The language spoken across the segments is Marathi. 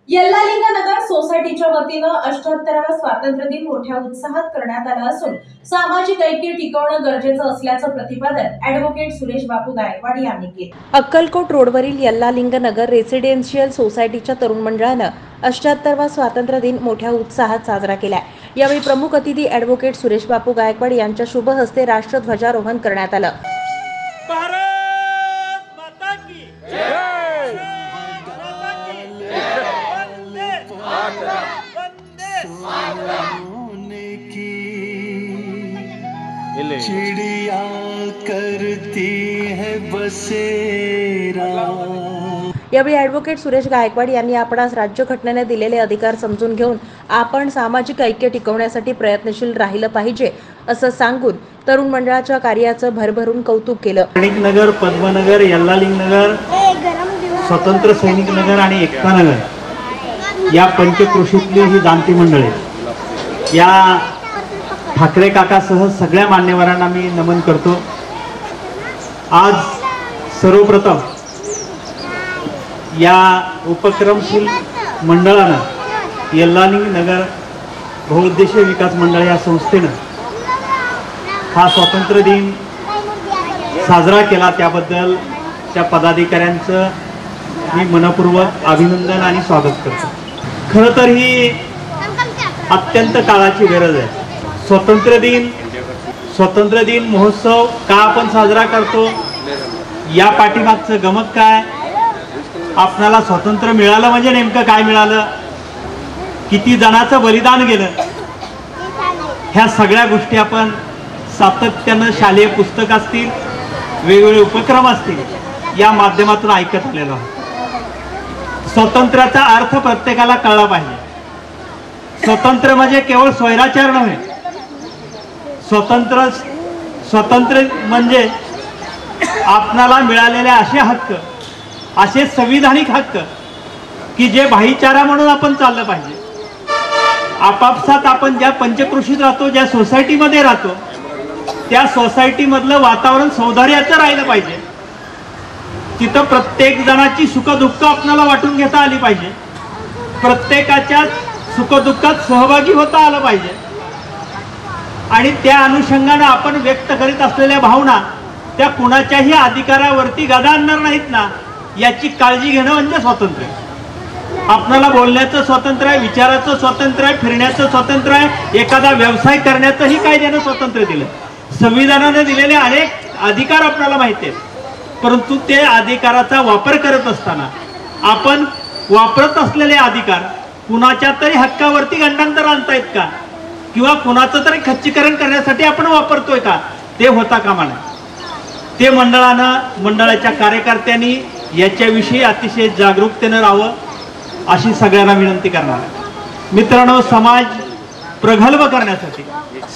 यल्लालिंगनगर सोसायटीच्या वतीनं 78वा स्वातंत्र्य दिन मोठ्या उत्साहात करण्यात आला असून सामाजिक ऐक्य टिकवणं गरजेचं असल्याचं प्रतिपादन ॲडव्होकेट सुरेश बापू गायकवाड यांनी केलं। अक्कलकोट रोडवरील यल्लालिंगनगर रेसिडेन्शियल सोसायटीच्या तरुण मंडळानं 78वा स्वातंत्र्य दिन मोठ्या उत्साहात साजरा केला। यावेळी प्रमुख अतिथी ॲडव्होकेट सुरेश बापू गायकवाड यांच्या शुभ हस्ते राष्ट्रध्वजारोहण करण्यात आलं। चिड़िया करती है बसेरा। यावेळी ॲडव्होकेट सुरेश गायकवाड यांनी आपणास राज्यघटनेने दिलेले अधिकार समजून घेऊन आपण सामाजिक ऐक्य टिकवण्यासाठी प्रयत्नशील राहिलं पाहिजे असं सांगून तरुण मंडळाच्या कार्याचं भरभरून कौतुक केलं। सैनिक नगर, पद्मनगर, यल्लालिंगनगर, स्वतंत्र सैनिक नगर आणि एकता नगर या पंचक्रोशीतली ही जाणती मंडळे, या ठाकरे काकासह सगळ्या मान्यवरांना मी नमन करतो। आज सर्वप्रथम या उपक्रमशील मंडळानं यल्लालिंगनगर बहुउद्देशीय विकास मंडळ या संस्थेनं हा स्वातंत्र्य दिन साजरा केला, त्याबद्दल त्या पदाधिकाऱ्यांचं मी मनपूर्वक अभिनंदन आणि स्वागत करतो। खरं तर ही अत्यंत काळाची गरज आहे। स्वातंत्र्य दिन महोत्सव का आपण साजरा करतो, या पाठीमागचं गमक काय, आपल्याला स्वातंत्र्य मिळालं म्हणजे नेमकं काय मिळालं, किती जणांचं बलिदान गेलं, ह्या सगळ्या गोष्टी आपण सातत्यानं शालेय पुस्तक असतील, वेगवेगळे उपक्रम असतील, या माध्यमातून ऐकत आलेलो आहोत। स्वातंत्र्याचा अर्थ प्रत्येकाला कळला पाहिजे। स्वातंत्र्य म्हणजे केवळ स्वैराचार नव्हे, स्वातंत्र्य म्हणजे आपणाला मिळालेले असे हक्क, असे संविधानिक हक्क की जे भाईचारा म्हणून आपण चाललं पाहिजे। आपापसात आपण ज्या पंचक्रोशीत राहतो, ज्या सोसायटीमध्ये राहतो, त्या सोसायटीमधलं वातावरण सौहार्दाचं राहिलं पाहिजे। तिथं प्रत्येक जणाची सुखदुःख आपल्याला वाटून घेता आली पाहिजे, प्रत्येकाच्या सुखदुःखात सहभागी होता आलं पाहिजे आणि त्या अनुषंगाने आपण व्यक्त करीत असलेल्या भावना त्या कुणाच्याही अधिकारावरती गदा आणणार नाहीत ना, याची काळजी घेणं म्हणजे स्वातंत्र्य। आपल्याला बोलण्याचं स्वातंत्र्य आहे, विचाराचं स्वातंत्र्य आहे, फिरण्याचं स्वातंत्र्य आहे, एखादा व्यवसाय करण्याचंही कायद्यानं स्वातंत्र्य दिलं। संविधानाने दिलेले अनेक अधिकार आपल्याला माहिती आहेत, परंतु ते अधिकाराचा वापर करत असताना आपण वापरत असलेले अधिकार कुणाच्या तरी हक्कावरती गंडांतर आणतायत का, किंवा कुणाचं तरी खच्चीकरण करण्यासाठी आपण वापरतोय का, ते होता कामा नये। ते मंडळाच्या कार्यकर्त्यांनी याच्याविषयी अतिशय जागरूकतेने राहावं अशी सगळ्यांना विनंती करणार आहे। मित्रांनो, समाज प्रगल्भ करण्यासाठी,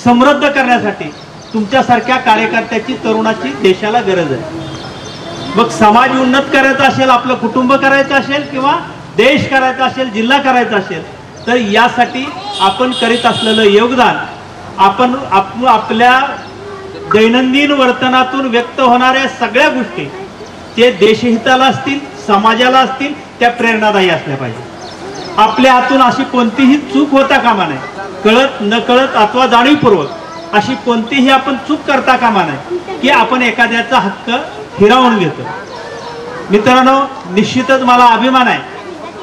समृद्ध करण्यासाठी तुमच्यासारख्या कार्यकर्त्याची, तरुणाची देशाला गरज आहे। मग समाज उन्नत करायचा असेल, आपलं कुटुंब करायचं असेल, किंवा देश करायचा असेल, जिल्हा करायचा असेल, तर यासाठी आपण करीत असलेलं योगदान, आपण आपल्या दैनंदिन वर्तनातून व्यक्त होणाऱ्या सगळ्या गोष्टी ते देशहिताला असतील, समाजाला असतील, त्या प्रेरणादायी असल्या पाहिजे। आपल्या हातून अशी कोणतीही चूक होता कामा नये, कळत नकळत अथवा जाणीवपूर्वक अशी कोणतीही आपण चूक करता कामा नये की आपण एखाद्याचा हक्क हिरावून घेतो। मित्रांनो, निश्चितच मला अभिमान आहे,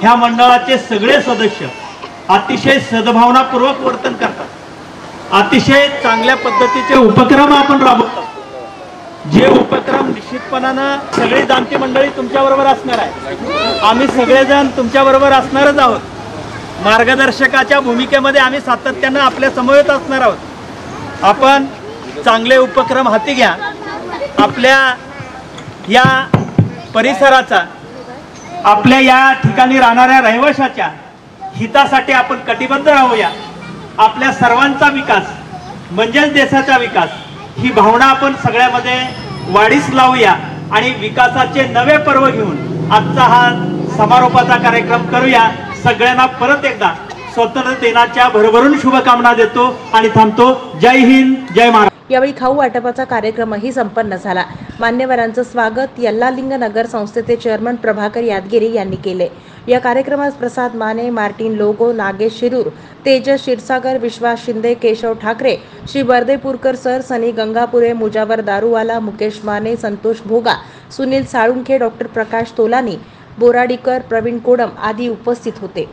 ह्या मंडळाचे सगळे सदस्य अतिशय सद्भावनापूर्वक वर्तन करतात, अतिशय चांगल्या पद्धतीचे उपक्रम आपण राबवतो। जे उपक्रम निश्चितपणानं सगळी जाणती मंडळी तुमच्याबरोबर असणार आहे, आम्ही सगळेजण तुमच्याबरोबर असणारच आहोत। मार्गदर्शकाच्या भूमिकेमध्ये आम्ही सातत्यानं आपल्या समवेत असणार आहोत। आपण चांगले उपक्रम हाती घ्या, आपल्या या परिसराचा, आपल्या या ठिकाणी राहणाऱ्या रहिवाशाच्या हितासाठी आपण कटिबद्ध राहूया। आपल्या सर्वांचा विकास म्हणजेच देशाचा विकास ही भावना आपण सगळ्यामध्ये वाढीस लावूया आणि विकासाचे नवे पर्व घेऊन आजचा हा समारोपाचा कार्यक्रम करूया। सगळ्यांना परत एकदा स्वातंत्र्य दिनाच्या भरभरून शुभकामना देतो आणि थांबतो। जय हिंद, जय महाराष्ट्र। यावेळी खाऊ वाटपाचा कार्यक्रमही संपन्न झाला. मान्यवरांचं स्वागत यल्लालिंग नगर संस्थेचे चेअरमन प्रभाकर यादगिरी यांनी केले. या कार्यक्रमात प्रसाद माने, मार्टिन लोगो, नागेश शिरूर, तेजस क्षीरसागर, विश्वास शिंदे, केशव ठाकरे, श्री बर्देपूरकर सर, सनी गंगापुरे, मुजावर दारूवाला, मुकेश माने, संतोष भोगा, सुनील साळुंखे, डॉक्टर प्रकाश तोलानी, बोराडीकर, प्रवीण कोडम आदी उपस्थित होते.